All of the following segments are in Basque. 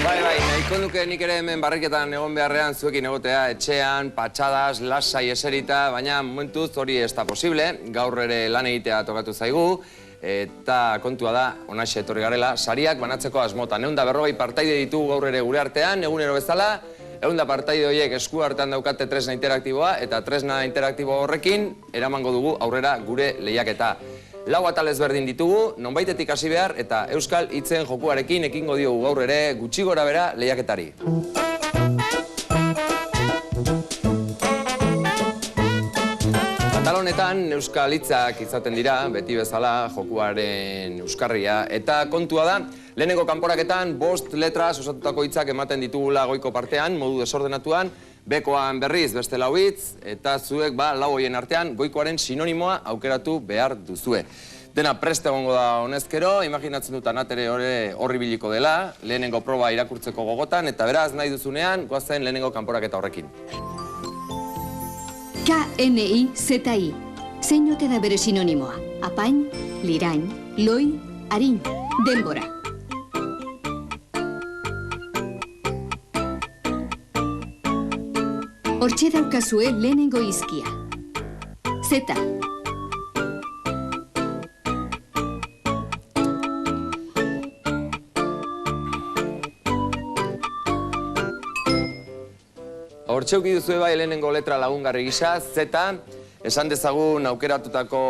Bai, nahiko nuke nik ere hemen barriketan egon beharrean zuekin egotea, etxean, patxadas, lasai eserita, baina momentuz hori ez da posible, gaur ere lan egitea tokatu zaigu, eta kontua da, onaxe etorri garela, sariak banatzeko asmotan. 140 partaide ditugu gaur ere gure artean, egunero bezala, 100 partaide horiek esku artean daukate tresna interaktiboa, eta tresna interaktibo horrekin eramango dugu aurrera gure lehiaketa. 4 atal ezberdin ditugu, nonbaitetik hasi behar eta euskal hitzen jokuarekin ekingo diogu gaur ere gutxi gora bera lehiaketari. Atal honetan euskal hitzak izaten dira, beti bezala jokuaren euskarria, eta kontua da, lehenengo kanporaketan 5 letraz osatutako hitzak ematen ditugula goiko partean, modu desordenatuan, bekoan berriz beste 4 hitz, eta zuek 4 horien artean goikoaren sinonimoa aukeratu behar duzue. Dena preste egongo da honezkero, imaginatzen dut anatere horri biliko dela, lehenengo proba irakurtzeko gogotan, eta beraz nahi duzunean, goazen lehenengo kanporaketa horrekin. KNIZI. Zein ote da bere sinonimoa? Apain, lirain, loi, arin, denbora. Hortxe daukazue lehenengo hizkia. Zeta. Hortxe uki duzue bai lehenengo letra lagungarri gisa, zeta, esan dezagun aukeratutako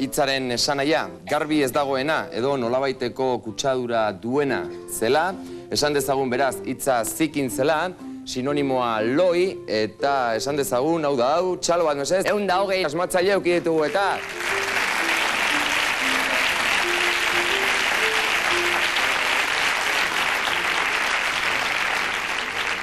hitzaren esanaia, garbi ez dagoena edo nolabaiteko kutsadura duena zela, esan dezagun beraz hitza zikin zela, sinonimoa loi, eta esan dezagun, hau da hau, txalo bat mesez, 120 asmatzaile uki ditugu eta...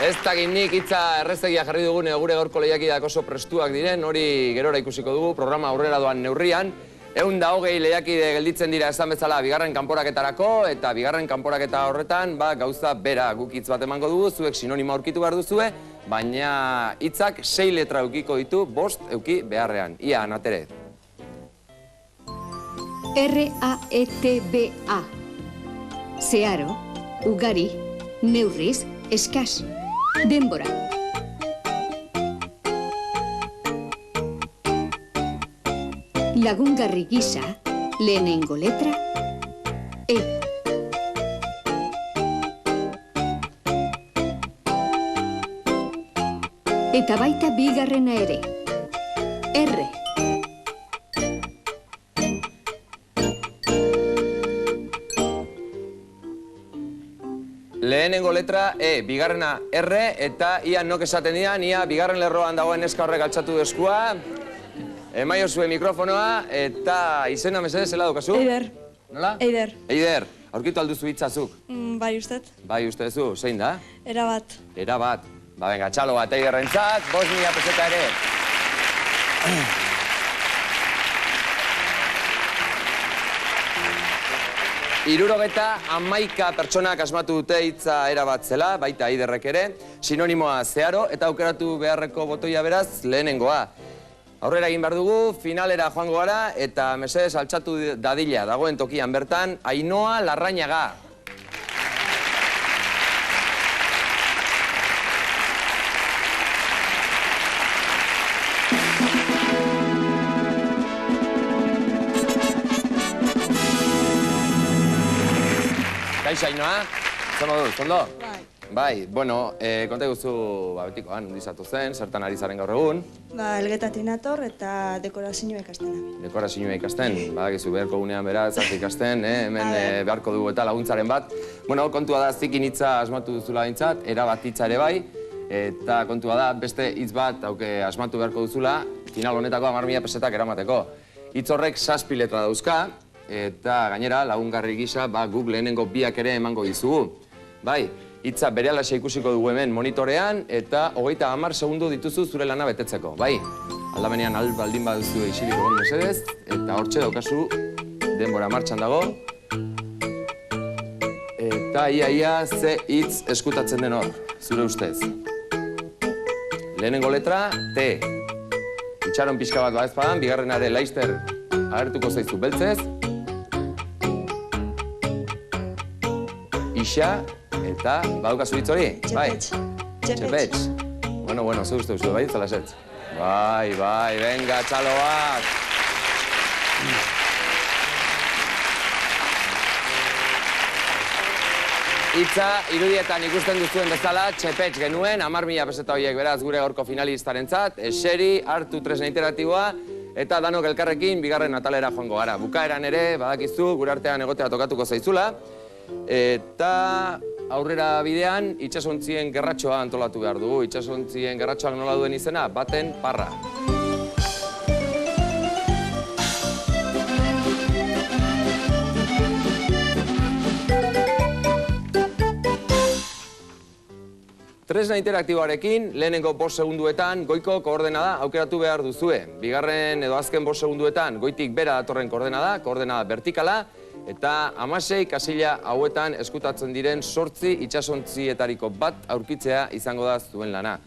Ez dakit nik hitza errezegia jarri dugun gure gaurko lehiakideak oso prestuak diren, hori gerora ikusiko dugu, programa aurrera doan neurrian. 120 lehiakide gelditzen dira esan bezala bigarren kanporaketarako, eta bigarren kanporaketa horretan gauza bera guk hitz bat emango dugu, zuek sinonima aurkitu behar duzue, baina hitzak 6 letra eukiko ditu, 5 euki beharrean. Ia, Anatere. RAETBA. Zeharo, ugari, neurriz, eskas. Denbora. Lagungarri gisa, lehenengo letra, E. Eta baita bigarrena ere, R. Lehenengo letra E, bigarrena R, eta ia nok esaten dian, ia bigarren lerroan dagoen neska horrek altxatu deskua. Emaio zuen mikrofonoa, eta izena mesedez, zela dukazu? Eider. Nola? Eider. Eider, aurkitu alduzu hitzazuk? Bai ustet. Bai ustezu, zein da? Erabat. Erabat. Ba, venga, txalo bat Eiderrentzat, 5.000 peseta ere. 71 pertsonak asmatu dute hitza erabat zela, baita Eiderrek ere, sinonimoa zeharo, eta aukeratu beharreko botoia beraz lehenengoa. Aurrera egin behar dugu, finalera joango gara, eta mesedez altxatu dadila dagoen tokian bertan, Ainhoa Larrañaga. Kaixo, Ainhoa, zondo du, zondo? Bai. Bai, bueno, konta guzu betikoan, nondizatu zen, zertan ari zaren gaur egun? Elgetatik nator eta dekorazioa ikasten. Dekorazioa ikasten, badakizu beharko gunean beraz, ikasten, hemen beharko dugu eta laguntzaren bat. Bueno, kontua da zikin hitza asmatu duzula bintzat, erabat hitza ere bai, eta kontua da beste hitz bat asmatu beharko duzula, final honetako 10.000 pesetak eramateko. Hitz horrek 7 letra dauzka, eta gainera lagungarri gisa guk lehenengo biak ere emango dizugu. Bai, hitza berehalaxe ikusiko dugu hemen monitorean, eta 30 segundu dituzu zure lana betetzeko. Bai, aldamenean baldin baduzu isilik egon mesedez, eta hortxe daukazu denbora martxan dago. Eta ia ze hitz eskutatzen den hor, zure ustez. Lehenengo letra, T. Itxaron pixka bat ezpadan, bigarrenare laizter agertuko zaizu beltzez. Ixa, eta badaukazu hitz hori? Txepetx. Bueno, ze uste duzu, bai, zela esetz? Bai, venga, txaloak! Itza, irudietan ikusten duzuen bezala, txepetx genuen, 10.000 peseta horiek beraz gure gaurko finalistarentzat, eseri, hartu tresna interaktiboa, eta danok elkarrekin bigarren atalera joango gara. Bukaeran ere, badakizu, gure artean egotea tokatuko zaizula, eta aurrera bidean, itsasontzien gerratxoa antolatu behar dugu. Itsasontzien gerratxoak nola duen izena, baten parra. Tresna interaktiboarekin, lehenengo 5 segunduetan goiko koordenada aukeratu behar duzue. Bigarren edo azken 5 segunduetan goitik bera datorren koordenada vertikala, eta 16 kasila hauetan eskutatzen diren 8 itsasontzietako bat aurkitzea izango da zuen lana.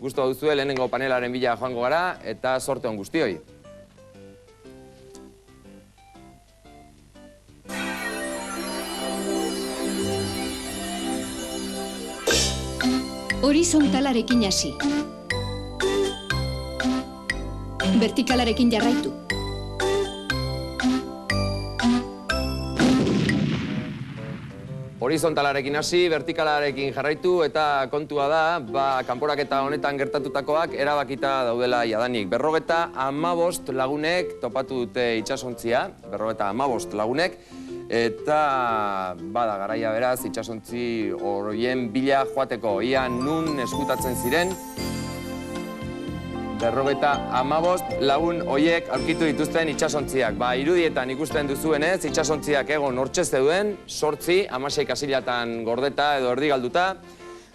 Gustoa duzue lehenengo panelaren bila joango gara eta zorte on guztioi. Horizontalarekin hasi. Vertikalarekin jarraitu. Horizontalarekin hasi, vertikalarekin jarraitu eta kontua da, kanporaketa honetan gertatutakoak erabakita daudela jadanik. 55 lagunek topatu dute itsasontzia, 55 lagunek, eta bada garaia beraz itsasontzi horien bila joateko. Ia nun eskutatzen ziren, 55 lagun horiek aurkitu dituzten itsasontziak. Irudietan ikusten duzuenez, itsasontziak egon hortxe zeuden, 8, 16 kasilatan gordeta edo erdi galduta.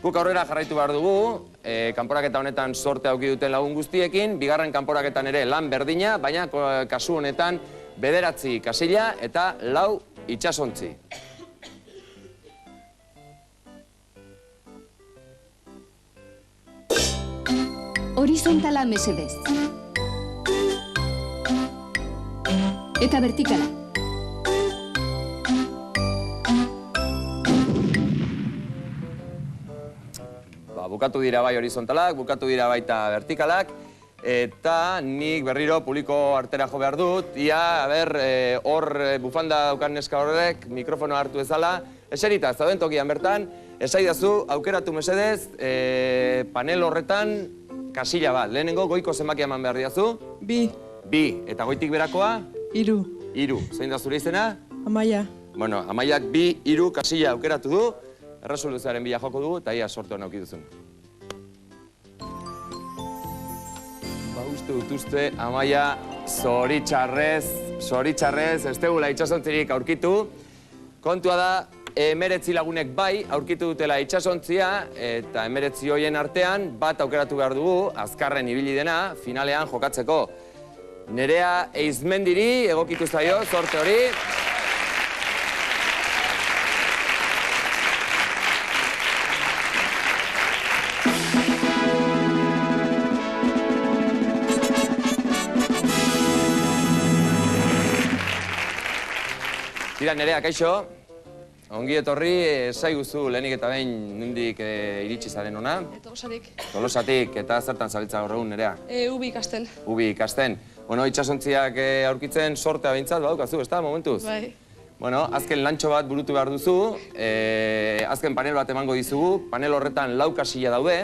Guk aurrera jarraitu behar dugu, kanporaketa honetan sorte auki duten lagun guztiekin, bigarren kanporaketan ere lan berdina, baina kasu honetan 9 kasila eta 4 itsasontzi. Horizontala mesedez. Eta vertikala. Bukatu dira bai horizontalak, bukatu dira baita vertikalak, eta nik berriro publiko artera jo behar dut. Ia, hor bufanda daukan neska horrek mikrofonoa hartu ezala, eserita, zauden tokian bertan, esaidazu, aukeratu mesedez, panel horretan kasila bat. Lehenengo goiko zenbakia eman behar diazu? 2. 2. Eta goitik berakoa? 3. 3. Zein da zure izena? Amaia. Bueno, Amaiak 2, 3 kasila aukeratu du, erresoluzioaren bila joko dugu, eta ia sorte hona aukiduzun. Uste dutuzte, Amaia, zoritxarrez, ez tegula itsasontzirik aurkitu. Kontua da, 19 lagunek bai aurkitu dutela itsasontzia, eta 19 hoien artean bat aukeratu behar dugu, azkarren ibili dena, finalean jokatzeko. Nerea Eizmendiri egokitu zaio, zorte hori. Tira, Nerea, kaixo, ongi etorri, esaiguzu lehenik eta behin nondik iritsi zaren ona? Tolosatik. Tolosatik, eta zertan zabiltza gaur egun, Nerea? Ubi ikasten. Ubi ikasten. Bueno, itsasontziak aurkitzen sortea behintzat, badaukazu, ez da, momentuz? Bai. Bueno, azken lantxo bat burutu behar duzu, azken panel bat emango dizugu, panel horretan 4 kasila daude,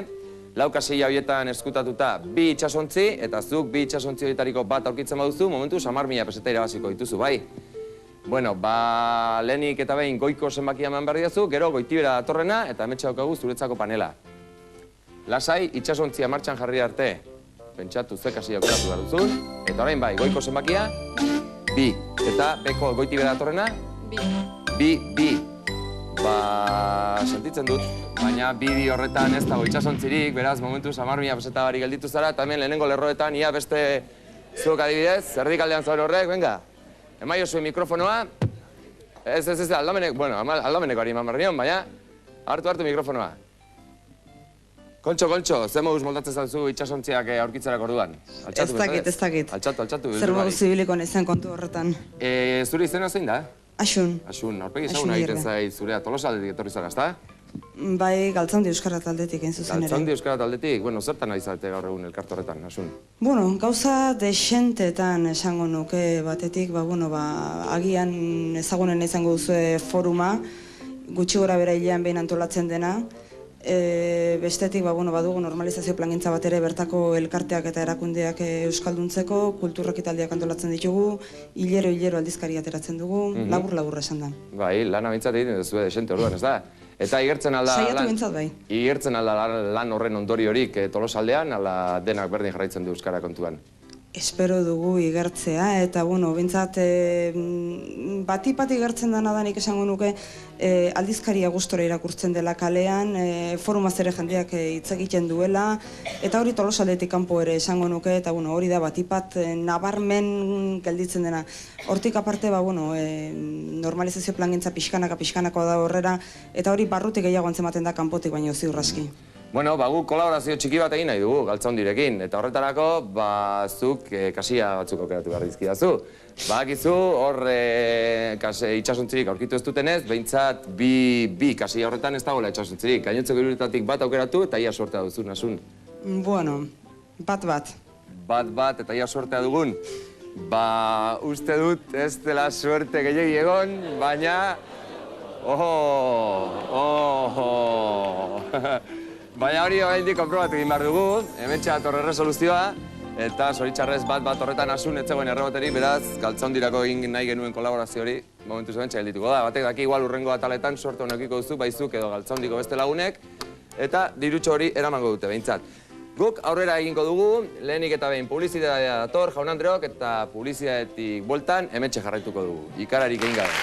4 kasila horietan eskutatuta 2 itsasontzi, eta zuk 2 itsasontzi horietariko bat aurkitzen baduzu, momentuz 10.000 peseta irabaziko dituzu, bai? Bueno, lehenik eta behin goiko zenbakia eman behar diazu, gero goitibera datorrena eta hemetxe daukagu zuretzako panela. Lasai, itsasontzia martxan jarri arte, pentsatu ze kasila aukeratu behar duzun, eta orain bai, goiko zenbakia, 2. Eta beko goitibera datorrena? 2. Sentitzen dut, baina 2 horretan ez dago itsasontzirik, beraz, momentuz 10.000 peseta barik gelditu zara, eta hemen lehenengo lerroetan, ia beste zuk adibidez, erdikaldean zaur horrek, venga. Emaio zuen mikrofonoa, aldameneko ari eman barrion, baina hartu mikrofonoa. Kontxo, ze moduz moldatzen zazu itsasontziak aurkitzerak orduan? Ez dakit. Altxatu. Zer moduz zibiliko nezen kontu horretan. Zure izena zein da? Asun. Asun, aurpegi ezaguna egiten zait zurea, Tolosaldetik etorri zara, ezta? Bai, Galtzaundi Euskara taldetik egin zuzen ere. Galtzaundi Euskara taldetik, bueno, zertan ari zarete gaur egun elkarte horretan, Asun? Bueno, gauza desentetan esango nuke batetik, agian ezagunen izango duzue foruma, gutxi gora bera hilean behin antolatzen dena. Bestetik, badugu normalizazio plangintza bat ere bertako elkarteak eta erakundeak euskalduntzeko, kulturrak italdiak antolatzen ditugu, hilero aldizkari ateratzen dugu, labur esan da. Bai, lana bintzat egiten duzu desente orduan, ez da? Eta igertzen alda lan horren ondoriorik Tolosaldean, ala denak berdin jarraitzen du euskara kontuan? Espero dugu igertzea, eta bintzat bati igertzen dena da nik esango nuke aldizkaria gustora irakurtzen dela kalean, forumaz ere jendeak hitz egiten duela, eta hori Tolosaldetik kanpo ere esango nuke, eta hori da batipat nabarmen gelditzen dena. Hortik aparte, normalizazio plangintza pixkanako da horrera, eta hori barrutik gehiago antzematen da kanpotik baino ziur aski. Bueno, gu kolaborazio txiki bat egin nahi dugu Galtzaundirekin, eta horretarako, zuk kasia batzuk aukeratu behar dizkidazu. Badakizu, hor itxasuntzirik aurkitu ez dutenez, behintzat bi kasia horretan ez dagoela itxasuntzirik. Gainontzeko hiruretatik bat aukeratu eta ia suertea duzu, Asun. Bueno, bat. Bat eta ia suertea dugun. Uste dut ez dela suerte gehiagi egon, baina... Baina hori oraindik konprobatu egin behar dugu, hementxe dator erresoluzioa, eta zoritxarrez bat horretan Asun etzegoen erreboterik, beraz, Galtzaundirako egin nahi genuen kolaborazio hori, momentuz hementxe geldituko da. Batek daki igual urrengo ataletan suerte honekiko duzu, baizuk edo Galtzaundiko beste lagunek, eta dirutxo hori eramango dute behintzat. Guk aurrera egingo dugu, lehenik eta behin publizitatea dator, jaun Andreok, eta publizitatetik bueltan hementxe jarraituko dugu. Ikararik egin gabe.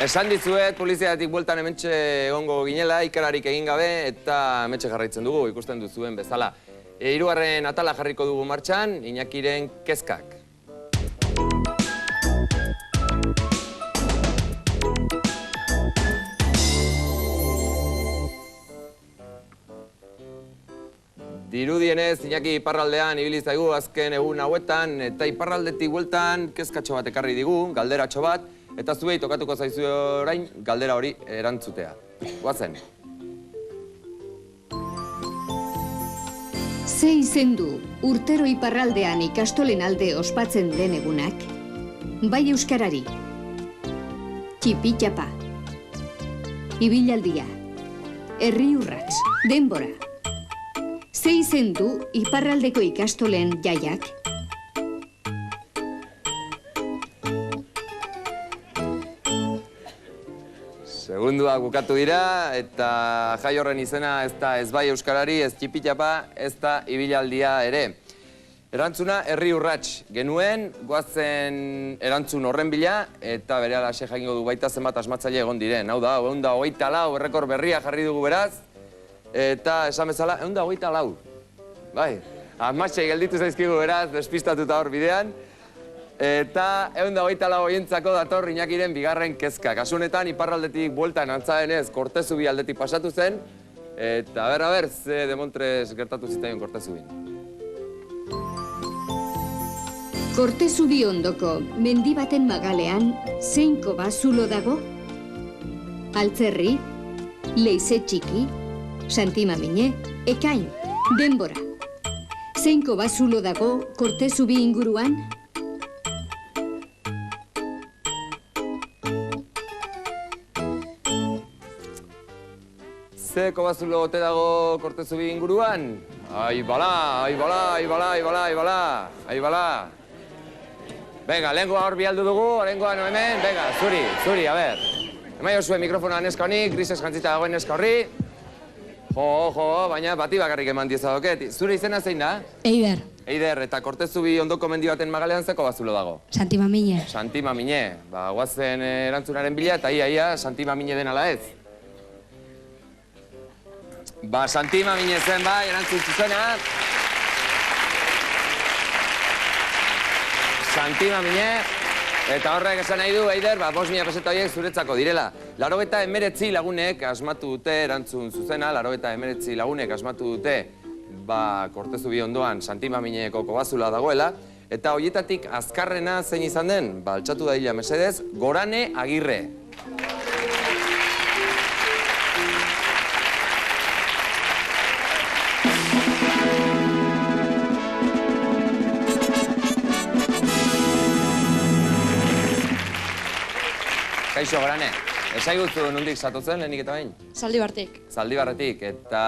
Esan dizuet, publizitatetik bueltan hementxe egongo ginela, ikararik egin gabe eta hementxe jarraitzen dugu, ikusten duzuen bezala. Hirugarren atala jarriko dugu martxan, Iñakiren kezkak. Dirudienez, Iñaki iparraldean ibili zaigu azken egun hauetan, eta iparraldetik bueltan kezkatxo bat ekarri digu, galderatxo bat, eta zuei tokatuko zaizu orain galdera hori erantzutea. Goazen. Ze izendu urtero iparraldean ikastolen alde ospatzen den egunak? Bai euskarari. Txipitxapa. Ibilaldia. Herri urrats. Denbora. Ze izendu iparraldeko ikastolen jaiak? Segunduak bukatu dira, eta jai horren izena ez da ez bai euskarari, ez txipitxapa, ez da ibilaldia ere. Erantzuna herri urrats genuen, goazen erantzun horren bila, eta bere alaxe jaingo du baita zenbat asmatzaile egon diren. Hau da, 124 errekor berria jarri dugu beraz, eta esan bezala, 124. Bai, asmatzaile gelditu zaizkigu beraz, despistatuta hor bidean. Eta 124 horientzako dator Iñakiren bigarren kezka. Kasunetan, iparraldetik bueltan antzadenez Kortezubi aldetik pasatu zen. Eta ber, ze demontrez gertatu zitaion Kortezubin. Kortezubi ondoko mendi baten magalean zeinko bazulo dago? Altzerri, Leize Txiki, Santimamine, Ekain, Denbora. Zeinko bazulo dago Kortezubi inguruan? Zeko bazulo ote dago Kortezubi inguruan? Aibala. Venga, lengua hor bialdu dugu, lengua no hemen, venga, zuri, a ber. Emaio zuen mikrofonoa neska honi, grisez jantzita dagoen neska horri. Jo, baina bati bakarrik eman diezadoket. Zure izena zein da? Eider. Eider, eta Kortezubi ondoko mendi baten magalean zeko bazulo dago? Santimamine. Santimamine. Guazen erantzunaren bila, eta ia, Santimamine den ala ez. Santimamine zen erantzun zuzena. Santimamine. Eta horrek esan nahi du, Eider, 5.000 peseta horiek zuretzako direla. 89 lagunek asmatu dute erantzun zuzena, 89 lagunek asmatu dute Kortezubi ondoan Santimamineko kobazula dagoela, eta horietatik azkarrena zein izan den, altxatu da hila mesedez, Gorane Agirre. Kaixo, Gorane, esaiguzu nondik zatotzen lehenik eta bain? Zaldibartik. Zaldibarretik, eta,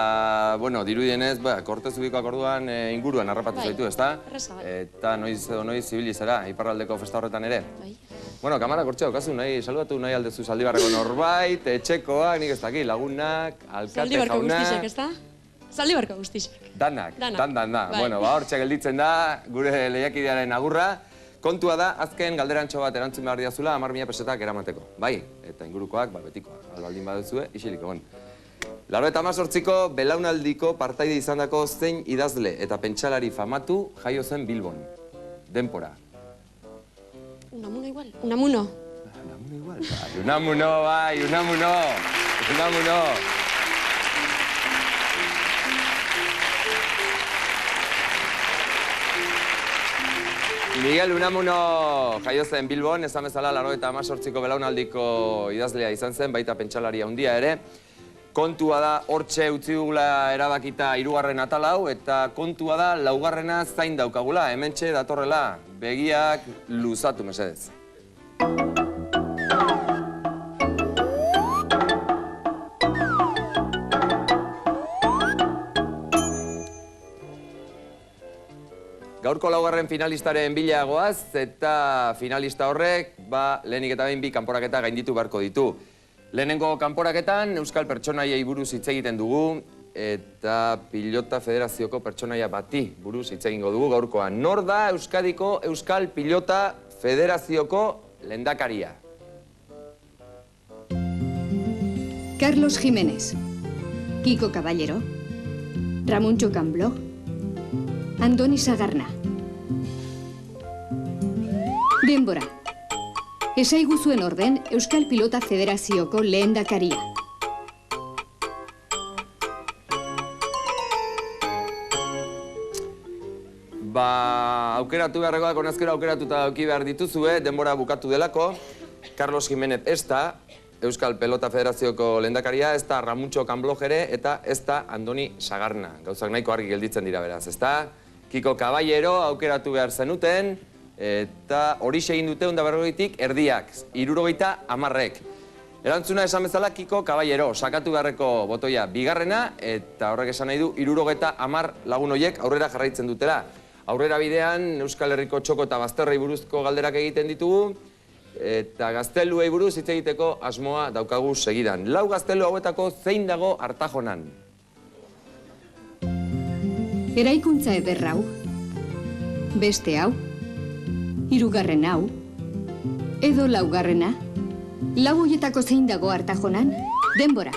bueno, dirudienez, Kortezubikoak orduan inguruan harrapatu zaitu, ezta? Erreza, bai. Eta noiz zibili zara, iparraldeko festa horretan ere? Bai. Bueno, kamara, kortxeo, kasu, saludatu nahi aldezu Zaldibarreko norbait, etxekoak, nik ez daki, lagunak, alkate jauna... Zaldibarko guztixek, ezta? Zaldibarko guztixek. Danak, dan, Bai. Bueno, hortxe gelditzen da, gure lehiakidearen agurra. Kontua da, azken galderantxo bat erantzun behar diazula 10.000 pesetak eramateko. Bai, eta ingurukoak, betikoak. Albaldin baduzue, isiliko, bon. 98ko belaunaldiko partaide izandako zein idazle eta pentsalari famatu jaio zen Bilbon. Denpora. Unamuno igual. Unamuno. Unamuno igual, bai, Unamuno. Miguel Unamuno jaio zen Bilbon, esan bezala 98ko belaunaldiko idazlea izan zen, baita pentsalari handia ere. Kontua da, hortxe utzi dugula erabakita 3. atal hau, eta kontua da, 4. zain daukagula, hementxe datorrela, begiak luzatu mesedez. Gaurko 4. finalistaren bila goaz, eta finalista horrek, lehenik eta behin 2 kanporaketa gainditu beharko ditu. Lehenengo kanporaketan, Euskal Pertsonaiei buruz hitz egiten dugu, eta Pilota Federazioko pertsonaia bati buruz hitz egingo dugu gaurkoan. Nor da Euskadiko Euskal Pilota Federazioko lehendakaria? Carlos Jiménez, Kiko Caballero, Ramuntxo Cambló, Andoni Sagarna. Denbora. Esaiguzuen orden Euskal Pilota Federazioko lehendakaria. Aukeratu beharrekoak honezkero aukeratuta dauki behar dituzue, denbora bukatu delako. Carlos Jiménez ez da Euskal Pilota Federazioko lehendakaria, ez da Ramuntxo Cambló ere, eta ez da Andoni Sagarna. Gauzak nahiko argi gelditzen dira beraz, ez da? Kiko Caballero aukeratu behar zenuten, eta hori egin dute 150 erdiak, 70 Erantzuna esan bezala Kiko Caballero, sakatu beharreko botoia 2. eta horrek esan nahi du 70 lagun horiek aurrera jarraitzen dutela. Aurrera bidean Euskal Herriko txoko eta bazterrei buruzko galderak egiten ditugu, eta gazteluei buruz hitz egiteko asmoa daukagu segidan. 4 gaztelu hauetako zein dago Artajonan? Eraikuntza eder hau, beste hau, 3. hau, edo 4. 4 horietako zein dago Artajonan? Denbora.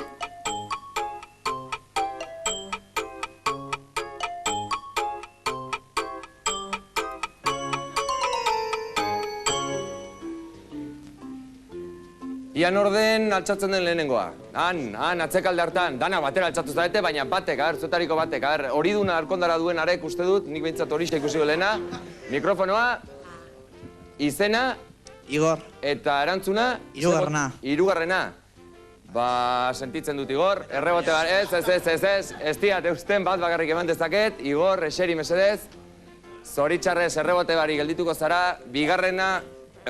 Ian orden altxatzen den lehenengoa. Han, atzekalde hartan, dana batera altxatu zarete, baina batek, zuetariko batek, hori duna arkondara duen arek uste dut, nik behintzat hori ikusi lehena. Mikrofonoa, izena... Igor. Eta erantzuna... 3. Sentitzen dut Igor, errebote bat, ez diat eusten bat bakarrik eman dezaket, Igor, eseri mesedez, zoritxarrez errebote bari geldituko zara, 2.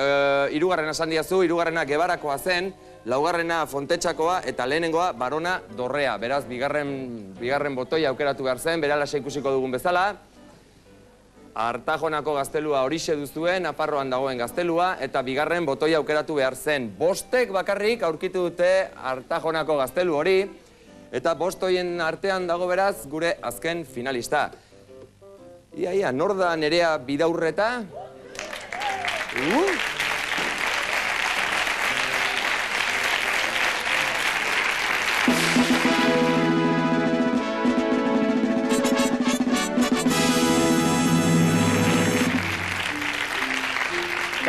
3. esan diazu, 3. Gebarakoa zen, 4. Fontetxakoa eta lehenengoa Barona Dorrea. Beraz, 2. botoia aukeratu behar zen, beralaxe ikusiko dugun bezala. Artajonako gaztelua horixe duzuen, Nafarroan dagoen gaztelua, eta 2. botoia aukeratu behar zen. 5 bakarrik aurkitu dute Artajonako gaztelu hori, eta 5 horien artean dago beraz gure azken finalista. Ia, nor da Nerea Bidaurreta?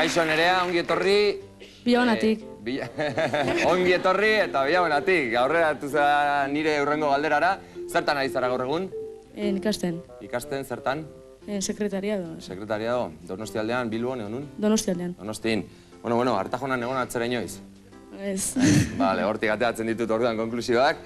Kaixo Nerea, ongi etorri. Bilaonatik. Ongi etorri eta bilaonatik. Aurrera zara nire hurrengo galderara. Zertan ari zara gaur egun? Ikasten. Ikasten, zertan? Sekretariado. Sekretariado. Donostialdean, Bilbon, egon nun? Donostialdean. Donostin. Bueno, Artajonan egon atzera inoiz. Ez. Bale, hortik ateatzen ditut orduan konklusioak.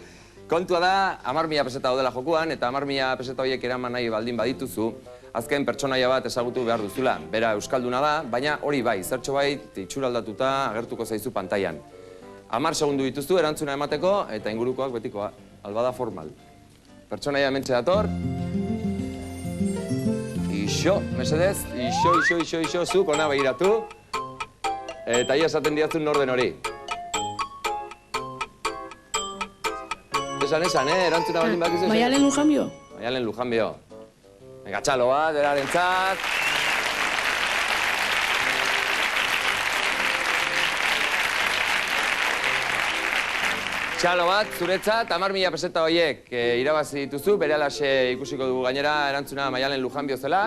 Kontua da, 10.000 peseta daudela jokuan, eta 10.000 peseta horiek eraman nahi baldin badituzu, azken pertsonaia bat ezagutu behar duzula. Bera euskalduna da, baina hori bai, zertxo bai, itxura aldatuta agertuko zaizu pantailan. 10 segundu dituzu erantzuna emateko, eta ingurukoak betikoa, albada formal. Pertsonaia hementxe dator. Ixo, mesedez, ixo, zuk ona behiratu. Eta ia esaten diatzun norden hori. Esan, erantzuna baldin bakizu. Maialen Lujanbio. Maialen Lujanbio. Venga, txalo bat, erarentzat. Txalo bat, zuretzat, 10.000 peseta horiek irabazi dituzu, berehalaxe ikusiko dugu gainera erantzuna Maialen Lujanbio zela.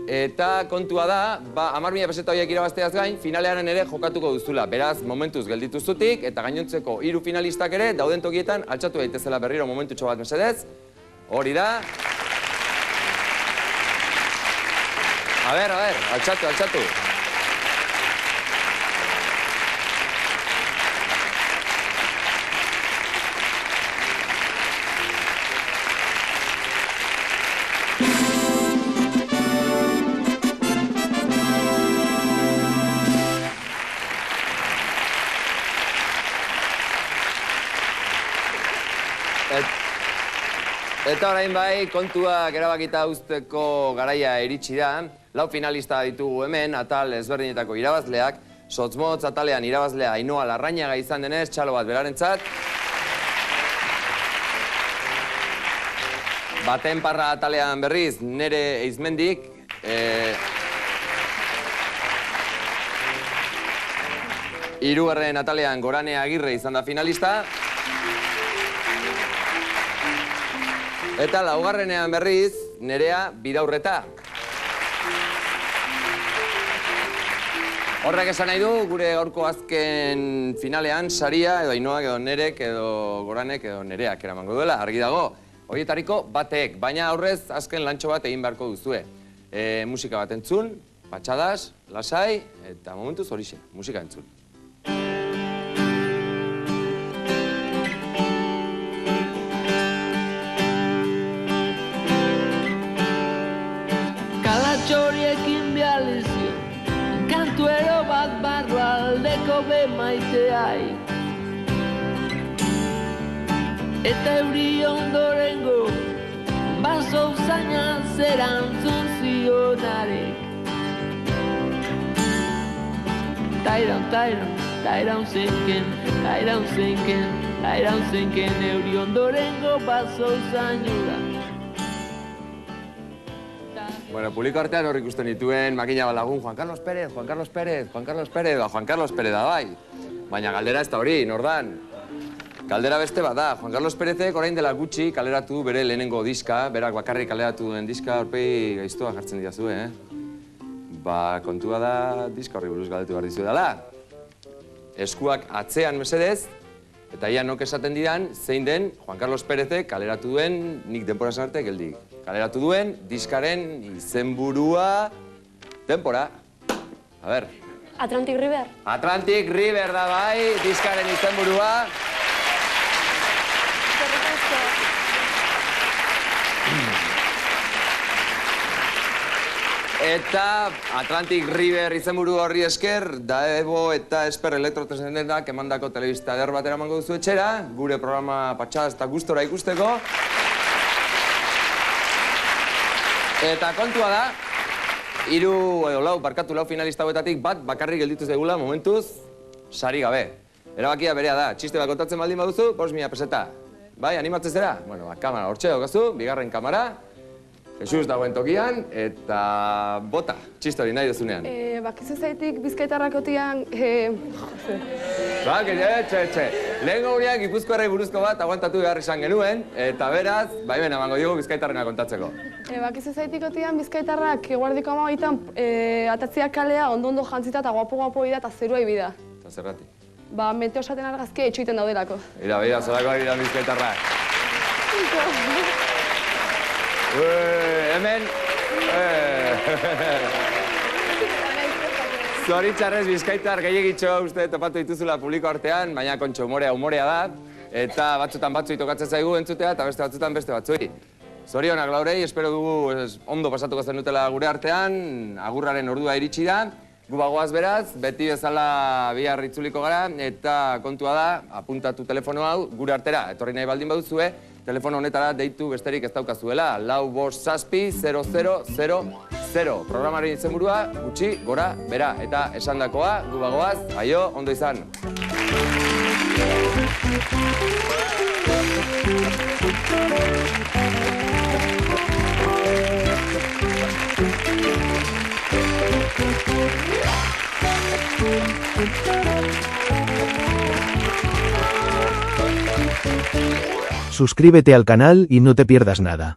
Eta kontua da, 10.000 peseta horiek irabazteaz gain, finalearen ere jokatuko duzula. Beraz, momentuz gelditu zutik, eta gainontzeko 3 finalistak ere dauden tokietan altxatu daitezela berriro momentutxo bat mesedez. Hori da. A ber, altxatu. Eta orain bai, kontuak erabakita uzteko garaia iritsi da. 4 finalista ditugu hemen, atal ezberdinetako irabazleak. Sotzmotz atalean irabazlea Ainhoa Larrañaga izan denez, txalo bat berarentzat. Baten parra atalean berriz, Nere Eizmendik. Hirugarren atalean Gorane Agirre izan da finalista. Eta laugarrenean berriz, Nerea Bidaurreta. Horrek esan nahi du, gure gaurko azken finalean, saria, edo Ainhoak, edo Nerek, edo Goranek, edo Nereak eramango duela, argi dago. Horietariko batek, baina aurrez azken lantxo bat egin beharko duzue. Musika bat entzun, patxadas, lasai, eta momentuz horixe, musika entzun. Txoriekin bializio, kantuero bat barro aldeko be maiteai. Eta euri ondorengo, baso usaina zerantzun zionarek. Tairan zenken, euri ondorengo baso usainura. Bueno, publiko artean hor ikusten dituen makina bat lagun, Juan Carlos Pérez da bai. Baina galdera ez da hori, nordan. Galdera beste bat da, Juan Carlos Pérezek orain dela gutxi kaleratu bere lehenengo diska, berak bakarrik kaleratu duen diska, horpei gaiztoa jartzen diazu, kontua da diska horri buruz galdetu behar dizu dela. Eskuak atzean mesedez, eta ia nok esaten didan, zein den Juan Carlos Pérezek kaleratu duen nik denpora arte geldik. Kaleratu duen diskaren izenburua... Denpora. A ber. Atlantic River. Atlantic River da bai, diskaren izenburua. Eta Atlantic River izenburu horri esker, Daebo eta Esper Elektrotranscendentak emandako telebista eder bat eramango duzu etxera, gure programa patxadaz eta gustora ikusteko. Eta kontua da, 4 finalista hauetatik bat bakarrik gelditu zaigula momentuz sari gabe. Erabakia berea da, txiste bat kontatzen baldin baduzu, 5.000 peseta. Bai, animatzen zera? Bueno, kamera hortxe daukazu, bigarren kamera. Jesus dagoen tokian, eta bota, txiste hori nahi duzunean. Bakizu zaitik Bizkaitarrakotian... Etxe. Lehengo gurean Gipuzkoarrei buruzko bat aguantatu behar izan genuen, eta beraz, baimen emango diogu bizkaitarrena kontatzeko. Bakizu zaitikotian bizkaitarrak eguardiko amagaitan atatziak kalea ondo jantzita eta guapo ida eta zerua ibida. Eta zerrati? Meteo esaten argazki etxoiten daudelako. Beira, zorako ari da bizkaitarrak. Hemen... Zoritxarrez bizkaitar gehiagitxo uste topatu dituzula publiko artean, baina kontxo humorea da, eta batzutan batzui tokatzen zaigu entzutea eta beste batzutan beste batzui. Zorionak laurei, espero dugu ondo pasatuko zenutela gure artean, agurraren ordua iritsi da, gu bagoaz beraz, beti bezala bihar itzuliko gara, eta kontua da, apuntatu telefono hau gure artera, etorri nahi baldin baduzue, telefono honetara deitu besterik ez daukazuela, 457-0000. Programaren izenburua, gutxi, gora, bera, eta esandakoa, gu bagoaz, aio, ondo izan. Suscríbete al canal y no te pierdas nada.